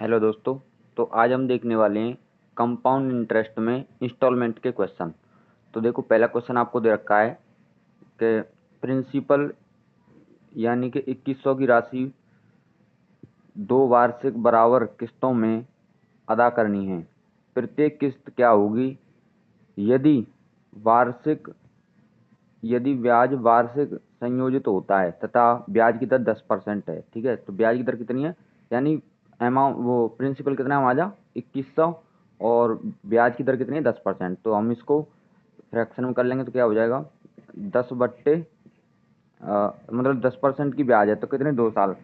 Hello दोस्तों। तो आज हम देखने वाले हैं कंपाउंड इंटरेस्ट में इंस्टॉलमेंट के क्वेश्चन। तो देखो, पहला क्वेश्चन आपको दे रखा है कि प्रिंसिपल यानी कि 2100 की राशि 2 वार्षिक बराबर किस्तों में अदा करनी है। प्रत्येक किस्त क्या होगी यदि वार्षिक यदि ब्याज वार्षिक संयोजित होता है तथा ब्याज की दर 10% है। ठीक है, तो ब्याज की दर कितनी है, यानी अमाउंट वो प्रिंसिपल कितना है हमारा 2100 और ब्याज की दर कितनी है 10%। तो हम इसको फ्रैक्शन में कर लेंगे तो क्या हो जाएगा 10 बट्टे मतलब 10% की ब्याज है तो कितने 2 साल।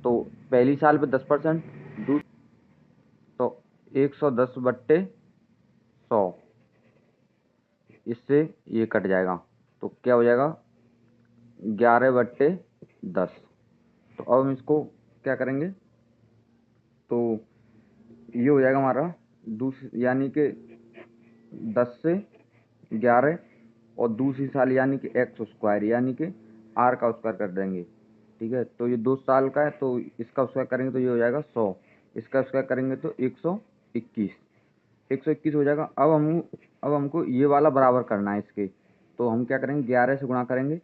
तो पहली साल पे 10%, तो 110 बट्टे 100, इससे ये कट जाएगा तो क्या हो जाएगा 11 बट्टे 10। तो अब हम इसको क्या करेंगे, तो ये हो जाएगा हमारा दूसरी यानी कि 10 से 11 और दूसरी साल यानी कि एक्स स्क्वायर यानी कि आर का स्क्वायर कर देंगे। ठीक है, तो ये 2 साल का है तो इसका स्क्वायर करेंगे तो ये हो जाएगा 100, इसका स्क्वायर करेंगे तो 121, 121 हो जाएगा। अब हमको ये वाला बराबर करना है इसके, तो हम क्या करेंगे 11 से गुणा करेंगे।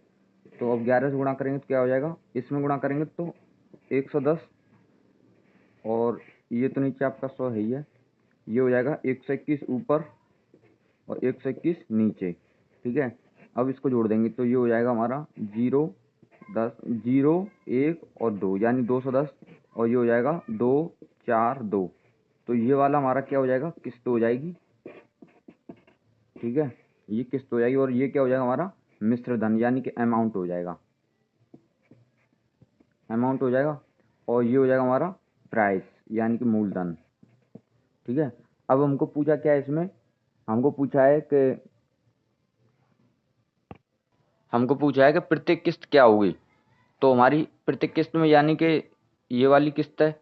तो अब 11 से गुणा करेंगे तो क्या हो जाएगा, इसमें गुणा करेंगे तो 110 और ये तो नीचे आपका 100 है ही है, ये हो जाएगा 121 ऊपर और 121 नीचे। ठीक है, अब इसको जोड़ देंगे तो ये हो जाएगा हमारा 0 10 0 1 और 2 यानी 210 और ये हो जाएगा 2 4 2। तो ये वाला हमारा क्या हो जाएगा किस्त हो जाएगी। ठीक है, ये किस्त हो जाएगी और ये क्या हो जाएगा हमारा मिश्र धन यानी कि अमाउंट हो जाएगा, अमाउंट हो जाएगा और ये हो जाएगा हमारा प्राइस यानी कि मूलधन। ठीक है, अब हमको पूछा क्या है इसमें, हमको पूछा है कि प्रत्येक किस्त क्या होगी। तो हमारी प्रत्येक किस्त में यानी कि ये वाली किस्त है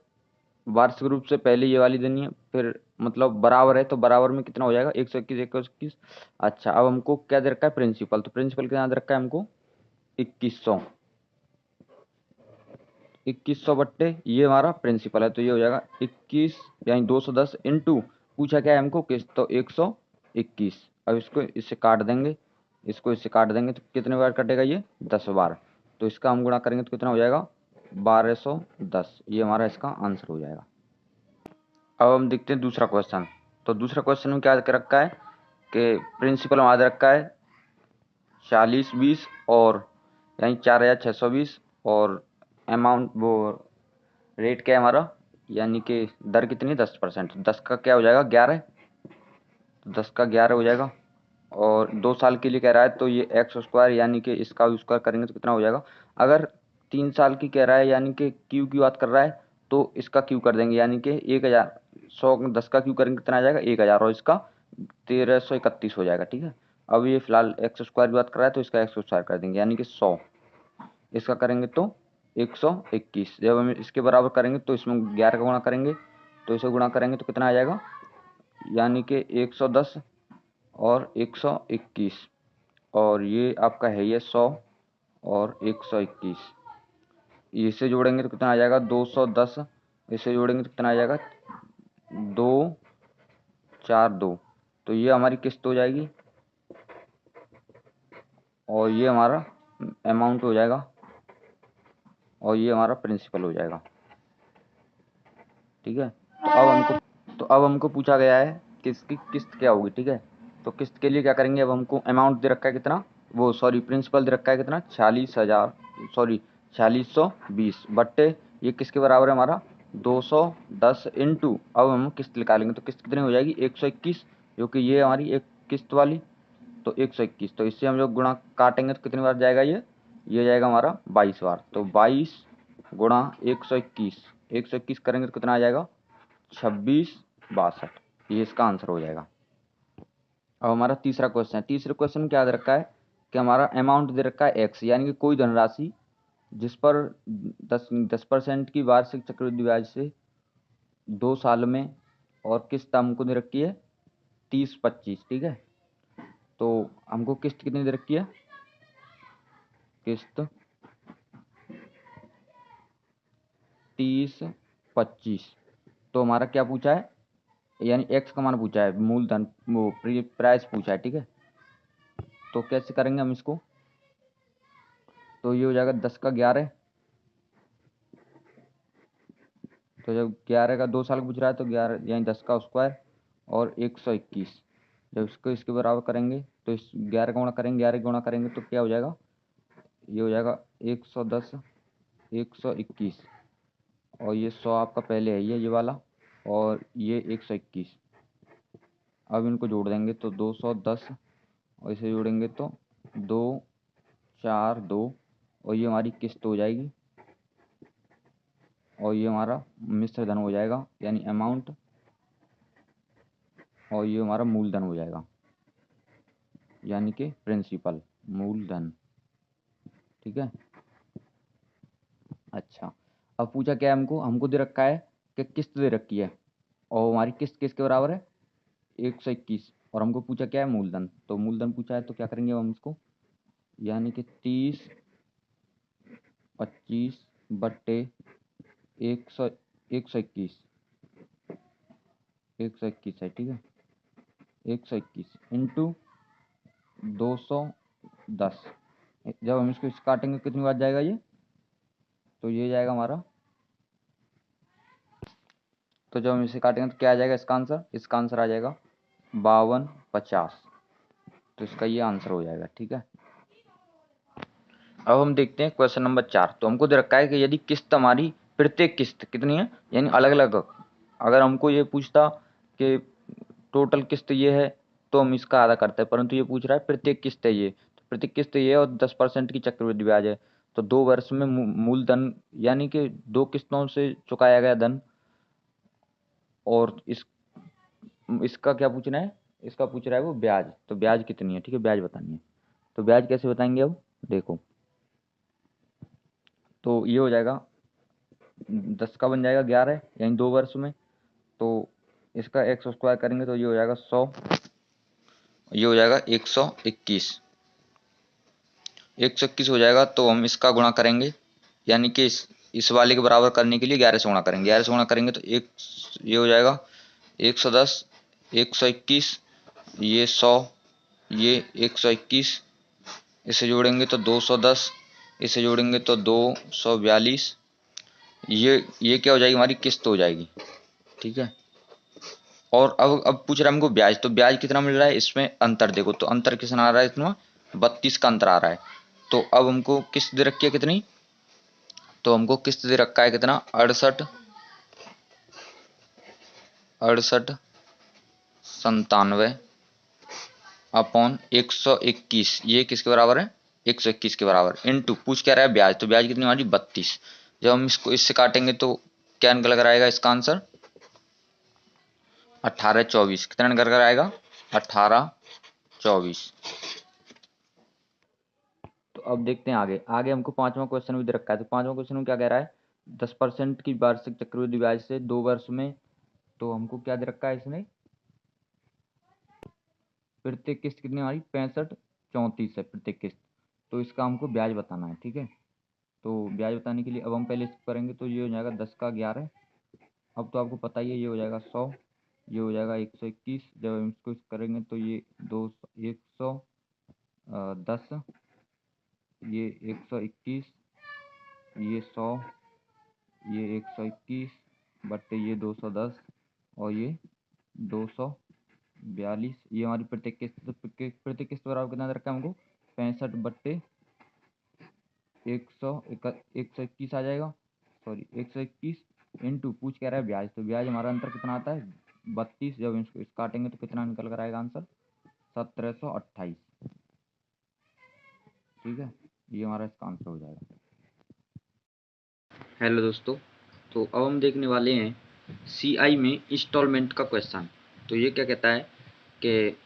वार्षिक रूप से पहले ये वाली देनी है, फिर मतलब बराबर है तो बराबर में कितना हो जाएगा 121 121। अच्छा, अब हमको क्या दे रखा है प्रिंसिपल, तो प्रिंसिपल कितना दे रखा है हमको 2100, 2100 बट्टे ये हमारा प्रिंसिपल है तो ये हो जाएगा 21 यानी 210 इंटू पूछा क्या है हमको किस्त तो 121। अब इसको इससे काट देंगे, इसको इससे काट देंगे तो कितने बार कटेगा ये 10 बार। तो इसका हम गुणा करेंगे तो कितना हो जाएगा 1210, ये हमारा इसका आंसर हो जाएगा। अब हम देखते हैं दूसरा क्वेश्चन। तो दूसरा क्वेश्चन में क्या कर रखा है कि प्रिंसिपल हमारा दे रखा है 4020 और यानी 4620 और अमाउंट वो रेट क्या है हमारा यानी कि दर कितनी है 10%। 10 का क्या हो जाएगा 11, तो 10 का 11 हो जाएगा और 2 साल के लिए कह रहा है तो ये एक्स स्क्वायर यानी कि इसका स्क्वायर करेंगे तो कितना हो जाएगा। अगर 3 साल की कह रहा है यानी कि क्यू की बात कर रहा है तो इसका क्यू कर देंगे यानी कि 1000, 100 10 का क्यू करेंगे कितना आ जाएगा 1000 और इसका 1331 हो जाएगा। ठीक है, अब ये फिलहाल एक्स स्क्वायर की बात कर रहा है तो इसका एक्स स्क्वायर कर देंगे यानी कि 100, इसका करेंगे तो 121। जब हम इसके बराबर करेंगे तो इसमें 11 का गुणा करेंगे तो इसे गुणा करेंगे तो कितना आ जाएगा यानी कि 110 और 121 और ये आपका है ये 100 और 121, इसे जोड़ेंगे तो कितना आ जाएगा 210, इसे जोड़ेंगे तो कितना आ जाएगा 242। तो ये हमारी किस्त हो जाएगी और ये हमारा अमाउंट हो जाएगा और ये हमारा प्रिंसिपल हो जाएगा। ठीक है, तो अब हमको पूछा गया है कि इसकी किस्त क्या होगी। ठीक है, तो किस्त के लिए क्या करेंगे, अब हमको अमाउंट दे रखा है कितना, वो सॉरी प्रिंसिपल दे रखा है कितना 40,000 सॉरी 4620 बट्टे ये किसके बराबर है हमारा 210 इंटू अब हम किस्त निकालेंगे तो किस्त कितनी हो जाएगी 121 जो कि ये हमारी एक किस्त वाली तो 121। तो इससे हम लोग गुणा काटेंगे तो कितनी बार जाएगा ये जाएगा हमारा 22 बार। तो 22 गुणा 121, 121 करेंगे तो कितना आ जाएगा 2662, ये इसका आंसर हो जाएगा। अब हमारा तीसरा क्वेश्चन है, तीसरे क्वेश्चन में क्या दे रखा है कि हमारा अमाउंट दे रखा है एक्स यानी कि कोई धनराशि जिस पर 10% की वार्षिक चक्रवृद्धि ब्याज से 2 साल में और किस्त हमको दे रखी है 30-25। ठीक है, तो हमको किस्त कितनी दे रखी है, किस्त 30-25 तो हमारा क्या पूछा है, यानी एक्स का मान पूछा है, मूलधन वो प्राइस पूछा है, ठीक है। तो कैसे करेंगे हम इसको, तो ये हो जाएगा 10 का 11। तो जब 11 का 2 साल पूछ रहा है तो 11 यानी 10 का स्क्वायर और 121। जब इसको इसके बराबर करेंगे तो इस 11 गुणा करेंगे, 11 गुणा करेंगे तो क्या हो जाएगा, ये हो जाएगा 110 121। और ये 100 आपका पहले है ये वाला, और ये 121। अब इनको जोड़ देंगे तो 210, और इसे जोड़ेंगे तो 2 4 2, और ये हमारी किस्त हो जाएगी, और ये हमारा मिश्र धन हो जाएगा यानी अमाउंट, और ये हमारा मूलधन हो जाएगा यानी कि प्रिंसिपल मूलधन, ठीक है। अच्छा, अब पूछा क्या है हमको, हमको दे रखा है कि किस्त दे रखी है, और हमारी किस्त किसके बराबर है 121, और हमको पूछा क्या है मूलधन, तो मूलधन पूछा है तो क्या करेंगे हम इसको, यानी कि 30 25 बट्टे 121 121 है, ठीक है। 121 इंटू 210। जब हम इसको काटेंगे कितनी बार जाएगा ये, तो ये जाएगा हमारा, तो जब हम इसे काटेंगे तो क्या आ जाएगा इसका आंसर आ जाएगा 5250। तो इसका ये आंसर हो जाएगा, ठीक है। अब हम देखते हैं क्वेश्चन नंबर 4। तो हमको दे रखा है कि यदि किस्त हमारी प्रत्येक किस्त कितनी है, यानी अलग अलग, अगर हमको ये पूछता कि टोटल किस्त ये है तो हम इसका आधा करते हैं, परंतु ये पूछ रहा है प्रत्येक किस्त है ये, तो प्रत्येक किस्त ये है और 10% की चक्रवृद्धि ब्याज है, तो 2 वर्ष में मूलधन यानी कि 2 किस्तों से चुकाया गया धन, और इसका क्या पूछना है, इसका पूछ रहा है वो ब्याज, तो ब्याज कितनी है, ठीक है, ब्याज बतानी है। तो ब्याज कैसे बताएंगे, अब देखो, तो ये हो जाएगा 10 का बन जाएगा 11 यानी 2 वर्ष में, तो इसका 100 स्क्वायर करेंगे तो ये हो जाएगा 100, ये हो जाएगा 121 121 हो जाएगा। तो हम इसका गुणा करेंगे, यानी कि इस वाले के बराबर करने के लिए 11 से गुणा करेंगे, 11 से गुणा करेंगे तो एक, ये हो जाएगा 110 121, ये 100, ये 121, इसे जोड़ेंगे तो 210, इसे जोड़ेंगे तो 242, ये क्या हो जाएगी, हमारी किस्त हो जाएगी, ठीक है। और अब पूछ रहा है हमको ब्याज, तो ब्याज कितना मिल रहा है, इसमें अंतर देखो, तो अंतर कितना आ रहा है, इतना 32 का अंतर आ रहा है। तो अब हमको किस्त दे रखी है कितनी, तो हमको किस्त दे रखा है कितना 68 68 97 अपॉन 121, ये किसके बराबर है 121 के बराबर, इनटू पूछ क्या रहा है ब्याज, तो ब्याज कितनी हमारी 32। जब हम इसको इससे काटेंगे तो क्या निकल कर आएगा, इसका आंसर 1824। कितना निकल कर आएगा 1824। तो अब देखते हैं आगे, आगे हमको 5वां क्वेश्चन भी दे रखा है। तो 5वां क्वेश्चन में क्या कह रहा है, 10% की वार्षिक चक्रवृद्धि ब्याज से 2 वर्ष में, तो हमको क्या दे रखा है इसने, प्रत्येक किस्त कितनी हमारी 65 34 है प्रत्येक किस्त, तो इसका हमको ब्याज बताना है, ठीक है। तो ब्याज बताने के लिए अब हम पहले इसको करेंगे, तो ये हो जाएगा 10 का 11। अब तो आपको पता ही है, ये हो जाएगा 100, ये हो जाएगा 121। जब हम इसको करेंगे तो ये 110, ये 121, ये 100, ये 121 बट्टे ये 210, और ये 242, ये हमारी प्रत्येक किस्त, तो प्रत्येक किस्त बराबर कितना दे रखा है हमको 65 बट्टे 121 आ जाएगा, सॉरी 121 इंटू पूछ कह रहा है ब्याज, तो ब्याज हमारा अंतर कितना आता है 32। जब इसको काटेंगे तो कितना निकल कर आएगा आंसर 1728, ठीक है, ये हमारा इसका आंसर हो जाएगा। हेलो दोस्तों, तो अब हम देखने वाले हैं सीआई में इंस्टॉलमेंट का क्वेश्चन। तो ये क्या कहता है कि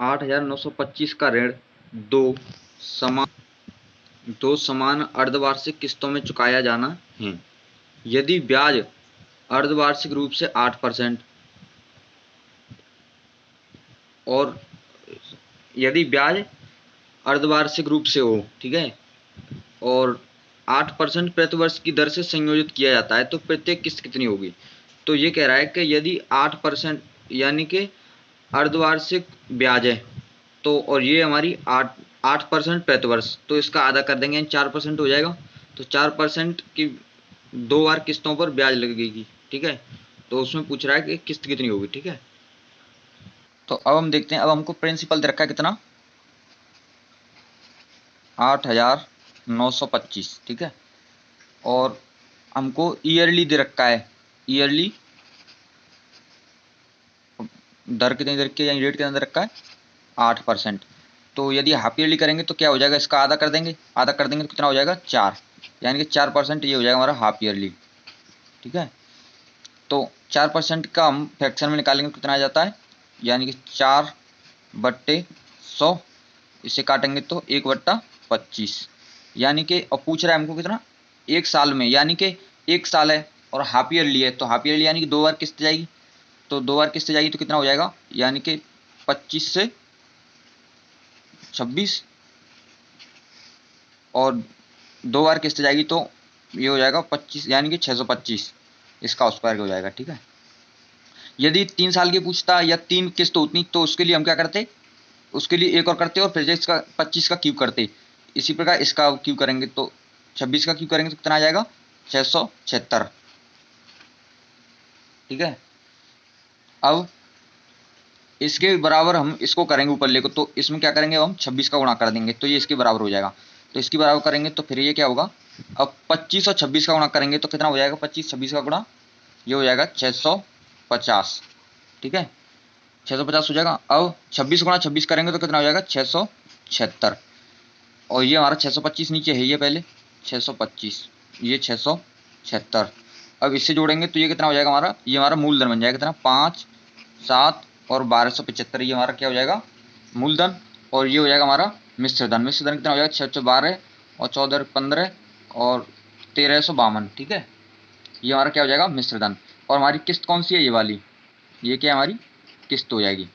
8925 का ऋण दो समान अर्धवार्षिक किस्तों में चुकाया जाना है। यदि ब्याज अर्धवार्षिक रूप से 8% और यदि ब्याज अर्धवार्षिक रूप से हो, ठीक है, और 8% प्रतिवर्ष की दर से संयोजित किया जाता है तो प्रत्येक किस्त कितनी होगी। तो ये कह रहा है कि यदि 8% यानी कि अर्धवार्षिक ब्याज है तो, और ये हमारी 8% प्रतिवर्ष, तो इसका आधा कर देंगे, 4% हो जाएगा। तो 4% की 2 बार किस्तों पर ब्याज लगेगी, ठीक है। तो उसमें पूछ रहा है कि किस्त कितनी होगी, ठीक है। तो अब हम देखते हैं, अब हमको प्रिंसिपल दे रखा है कितना, 8,925, ठीक है। और हमको ईयरली दे रखा है, ईयरली दर कितनी दे रखी है, यानी रेट कितना दे रखा है, 8%। तो यदि हाफ ईयरली करेंगे तो क्या हो जाएगा, इसका आधा कर देंगे, आधा कर देंगे तो कितना हो जाएगा, 4, यानी कि 4% ये हो जाएगा हमारा हाफ ईयरली, ठीक है। तो 4% का हम फ्रैक्शन में निकालेंगे तो कितना आ जाता है, यानी कि 4/100, इसे काटेंगे तो 1/25, यानी कि, और पूछ रहा है हमको कितना, एक साल में, यानी कि एक साल है और हाफ ईयरली है, तो हाफ ईयरली यानी कि 2 बार किस्त जाएगी, तो 2 बार किस्त जाएगी तो कितना हो जाएगा, यानी कि 25 से 26, और 2 बार किस्त जाएगी तो ये हो जाएगा 25, यानी कि 625, इसका स्क्वायर हो जाएगा, ठीक है। यदि 3 साल की पूछता या 3 किस्त होती तो उसके लिए हम क्या करते, उसके लिए एक और करते और फिर इसका 25 का क्यूब करते। इसी प्रकार इसका क्यूब करेंगे तो 26 का क्यूब करेंगे तो कितना आ जाएगा, 676, ठीक है। अब इसके बराबर हम इसको करेंगे ऊपर लेकर, तो इसमें क्या करेंगे, हम 26 का गुणा कर देंगे तो ये इसके बराबर हो जाएगा। तो इसके बराबर करेंगे तो फिर ये क्या होगा, अब 25 और 26 का गुणा करेंगे तो कितना हो जाएगा, 25 26 का गुणा, ये हो जाएगा 650, ठीक है, 650 हो जाएगा। अब 26 गुणा 26 करेंगे तो कितना हो जाएगा, 676, और ये हमारा 625 नीचे है, ये पहले 625, ये 676। अब इससे जोड़ेंगे तो ये कितना हो जाएगा हमारा, ये हमारा मूलधन बन जाएगा कितना, 5 7 और 1275, ये हमारा क्या हो जाएगा, मूलधन। और ये हो जाएगा हमारा मिश्रधन, मिश्रधन कितना हो जाएगा, 612 और 14 15 और 1352, ठीक है। ये हमारा क्या हो जाएगा, मिश्रधन। और हमारी किस्त कौन सी है, ये वाली, ये क्या है, हमारी किस्त हो जाएगी।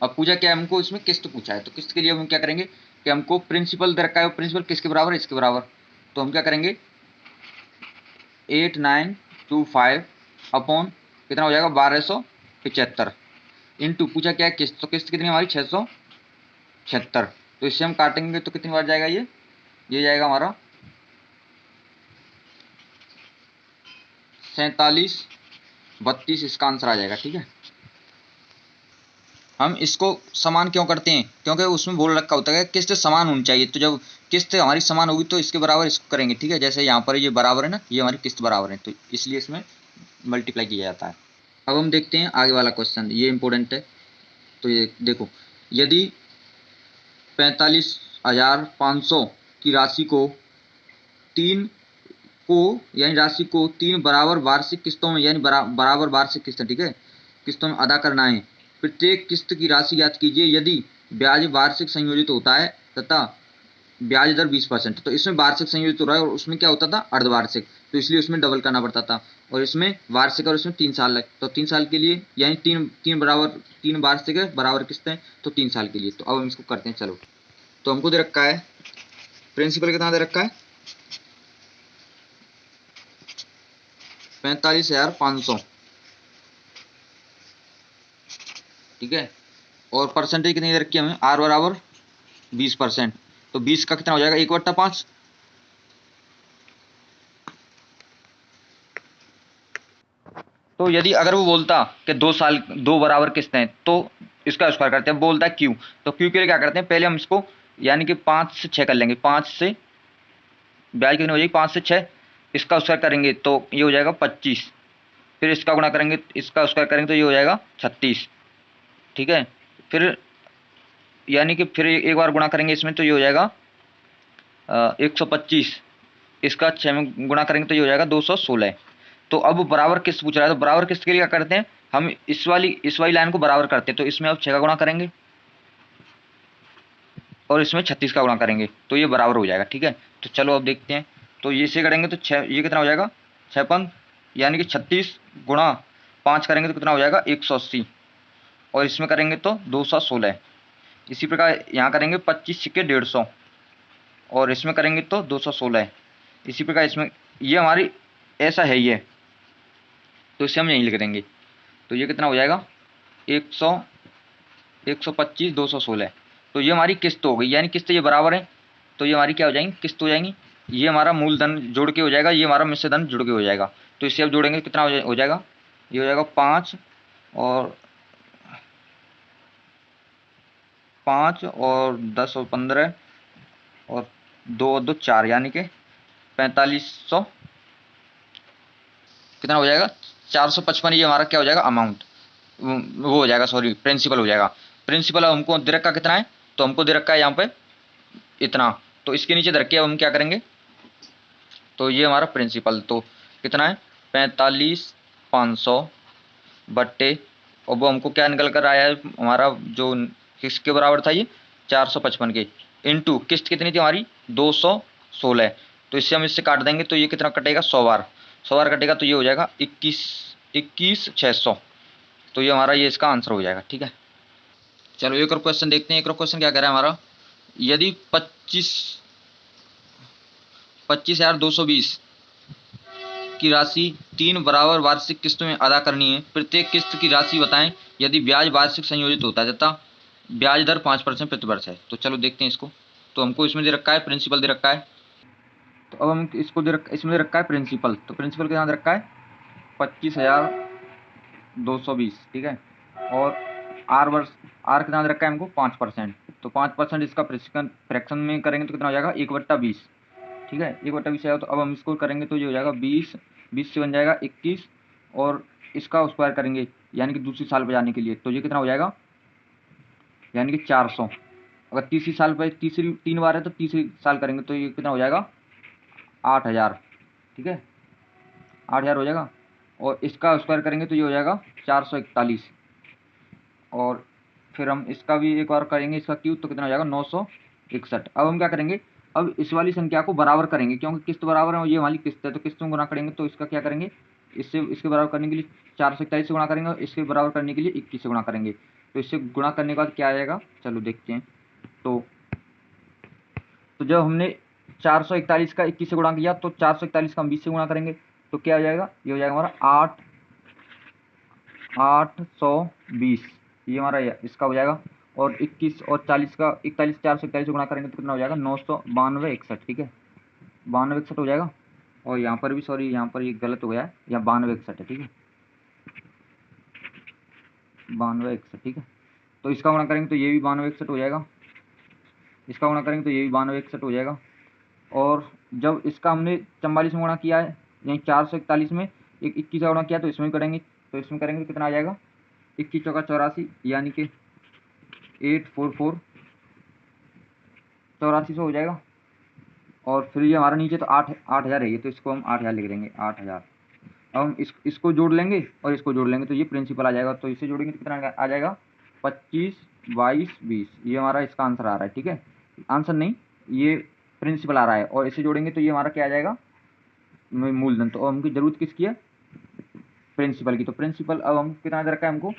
अब पूछा क्या है हमको, इसमें किस्त पूछा है, तो किस्त के लिए हम क्या करेंगे कि हमको प्रिंसिपल दे रखा है, प्रिंसिपल किसके बराबर है, इसके बराबर। तो हम क्या करेंगे, 8925 अपॉन कितना हो जाएगा, 1275 इंटू, पूछा क्या है किस्त, तो किस्त कितनी हमारी 676। तो इससे हम काटेंगे तो कितनी बार जाएगा, ये जाएगा हमारा 47 32, इसका आंसर आ जाएगा, ठीक है। हम इसको समान क्यों करते हैं, क्योंकि उसमें बोल रखा होता है किस्त समान होनी चाहिए, तो जब किस्त हमारी समान होगी तो इसके बराबर इसको करेंगे, ठीक है। जैसे यहाँ पर ये बराबर है ना, ये हमारी किस्त बराबर है, तो इसलिए इसमें मल्टीप्लाई किया जाता है। अब हम देखते हैं आगे वाला क्वेश्चन, ये इंपॉर्टेंट है। तो ये देखो, यदि 45,500 की राशि को राशि को 3 बराबर वार्षिक किस्तों में, यानी बराबर वार्षिक किस्त, ठीक है, किस्तों में अदा करना है। प्रत्येक किस्त की राशि ज्ञात कीजिए यदि ब्याज वार्षिक संयोजित होता है तथा ब्याज दर 20%। तो इसमें वार्षिक संयोजित हो रहा है और उसमें क्या होता था, अर्धवार्षिक, तो इसलिए उसमें डबल करना पड़ता था। और इसमें वार्षिक और इसमें 3 साल है, तो 3 साल के लिए, यानी तीन वार्षिक है बराबर किस्तें, तो 3 साल के लिए। तो अब हम इसको करते हैं, चलो। तो हमको दे रखा है प्रिंसिपल कितना दे रखा है, 45,500, ठीक है। और परसेंटेज कितनी दे रखी है हमें, आर बराबर 20%, तो 20 का कितना हो जाएगा, 1/5। तो यदि अगर वो बोलता कि 2 साल 2 बराबर किस्तें हैं तो इसका स्क्वायर करते हैं, बोलता है क्यू, तो क्यू के लिए क्या करते हैं, पहले हम इसको यानी कि 5 से 6 कर लेंगे, 5 से ब्याज कितनी हो जाएगी, 5 से 6, इसका स्क्वायर करेंगे तो ये हो जाएगा 25, फिर इसका गुणा करेंगे, इसका स्क्वायर करेंगे तो ये हो जाएगा 36, ठीक है। फिर यानी कि फिर एक बार गुणा करेंगे इसमें तो ये हो जाएगा 125, इसका 6 में गुणा करेंगे तो ये हो जाएगा 216। तो अब बराबर किस्त पूछ रहा है, तो बराबर किस्त के लिए क्या करते हैं, हम इस वाली लाइन को बराबर करते हैं, तो इसमें अब 6 का गुणा करेंगे और इसमें 36 का गुणा करेंगे तो ये बराबर हो जाएगा, ठीक है। तो चलो अब देखते हैं, तो ये से करेंगे तो 6, ये कितना हो जाएगा 56, यानी कि 36 गुणा 5 करेंगे तो कितना हो जाएगा 180, और इसमें करेंगे तो 216। इसी प्रकार यहाँ करेंगे 25 सिक्के 150, और इसमें करेंगे तो 216, इसी प्रकार इसमें ये हमारी ऐसा है ये, तो इसे हम यहीं लिख देंगे। तो ये कितना हो जाएगा 100 125 216। तो ये हमारी किस्त हो गई, यानी किस्त ये बराबर है, तो ये हमारी क्या हो जाएंगी किस्त हो जाएंगी। ये हमारा मूलधन जुड़ के हो जाएगा, ये हमारा मिश्र धन जुड़ के हो जाएगा। तो इसे अब जोड़ेंगे कितना हो जाएगा, ये हो जाएगा 5 और 10 और 15 और 2 और 2 4, यानी कि 4500 कितना हो जाएगा 455। ये हमारा क्या हो जाएगा अमाउंट, वो हो जाएगा, सॉरी प्रिंसिपल हो जाएगा। प्रिंसिपल हमको दे रखा कितना है, तो हमको दे रखा है यहाँ पे इतना, तो इसके नीचे धर के अब हम क्या करेंगे, तो ये हमारा प्रिंसिपल तो कितना है 45,500 बट्टे, और वो हमको क्या निकल कर आया है हमारा जो किसके बराबर था ये 455 के, इनटू किस्त कितनी थी हमारी 216। तो इससे हम इससे काट देंगे तो ये कितना कटेगा 100 बार कटेगा, तो ये हो जाएगा 21,600। तो ये हमारा ये इसका आंसर हो जाएगा। ठीक है, चलो एक और क्वेश्चन देखते हैं। एक और क्वेश्चन क्या कह रहा है हमारा, यदि 25,220 की राशि 3 बराबर वार्षिक किस्तों में अदा करनी है, प्रत्येक किस्त की राशि बताएं यदि ब्याज वार्षिक संयोजित होता है तथा ब्याज दर 5% प्रति वर्ष है। तो चलो देखते हैं इसको। तो हमको इसमें दे रखा है प्रिंसिपल दे रखा है, तो अब हम इसको इसमें दे रखा है प्रिंसिपल, तो प्रिंसिपल के यहाँ दे रखा है 25,220। ठीक है, और आर कितना दे रखा है हमको 5%, तो 5% इसका फ्रैक्शन में करेंगे तो कितना हो जाएगा 1/20। ठीक है, 1/20 आएगा। तो अब हम इसको करेंगे तो ये हो जाएगा 20 से बन जाएगा 21, और इसका स्क्वायर करेंगे यानी कि दूसरी साल पर जाने के लिए, तो ये कितना हो जाएगा यानी कि 400। अगर तीसरी साल पर तीसरी 3 बार है तो तीसरी साल करेंगे तो ये कितना हो जाएगा 8,000। ठीक है, 8,000 हो जाएगा, और इसका स्क्वायर करेंगे तो ये हो जाएगा 441, और फिर हम इसका भी एक बार करेंगे इसका क्यूब, तो कितना हो जाएगा 961। अब हम क्या करेंगे, अब इस वाली संख्या को बराबर करेंगे, क्योंकि किस्त बराबर है और ये हमारी किस्त है, तो किस्त में गुणा करेंगे तो इसका क्या करेंगे, इससे इसके बराबर करने के लिए 441 से गुणा करेंगे, और इसके बराबर करने के लिए 21 से गुणा करेंगे। तो इससे गुणा करने के बाद क्या आएगा, चलो देखते हैं। तो जब हमने 441 का 21 से गुणा किया, तो 441 का हम 20 से गुणा करेंगे, तो क्या हो जाएगा, ये हो जाएगा हमारा 820। ये हमारा इसका हो जाएगा, और 21 और 40 का 41 441 से गुणा करेंगे तो कितना हो जाएगा 992 61। ठीक है, 92 61 हो जाएगा, और यहाँ पर भी सॉरी यहाँ पर ये गलत हो गया है, यहाँ 92 61 है। ठीक है, 92 61। ठीक है, तो इसका गुणा करेंगे तो ये भी 92 61 हो जाएगा, इसका गुणा करेंगे तो ये भी 92 61 हो जाएगा, और जब इसका हमने 44 में गुणा किया है, यानी 441 में एक 21 का गुणा किया, तो इसमें भी करेंगे, तो इसमें करेंगे तो कितना आ जाएगा 21 चौका 84, यानी कि 844 8400 हो जाएगा। और फिर ये हमारा नीचे तो 8,000 है ये, तो इसको हम 8,000 लिख देंगे 8,000। अब हम इसको जोड़ लेंगे और इसको जोड़ लेंगे तो ये प्रिंसिपल आ जाएगा, तो इसे जोड़ेंगे तो कितना आ जाएगा 25 22 20। ये हमारा इसका आंसर आ रहा है। ठीक है, आंसर नहीं, ये प्रिंसिपल आ रहा है, और इसे जोड़ेंगे तो ये हमारा क्या आ जाएगा मूलधन। तो हमको जरूरत किसकी है, प्रिंसिपल की। तो प्रिंसिपल अब हम कितना दे रखा है हमको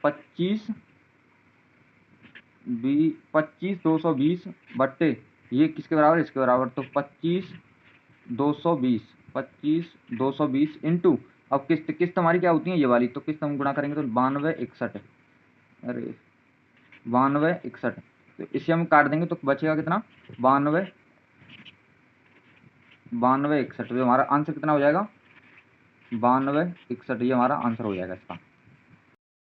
25,220 बट्टे ये किसके बराबर है, इसके बराबर, तो 25,220 इंटू, अब किस्त हमारी क्या होती है ये वाली, तो किस्त हम गुणा करेंगे तो 92 61, अरे 92 61, तो इसे हम काट देंगे तो बचेगा कितना 92 61। तो हमारा आंसर कितना हो जाएगा 92 61, ये हमारा आंसर हो जाएगा इसका।